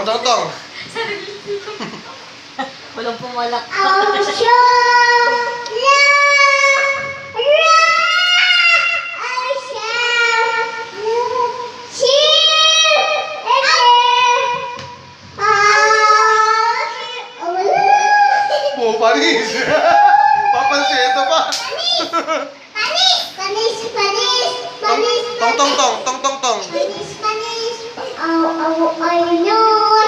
tong, tong. Walang pumalak. Oh, panis. Papansin ito pa. Panis! Panis! Panis! Tong, tong, tong, tong,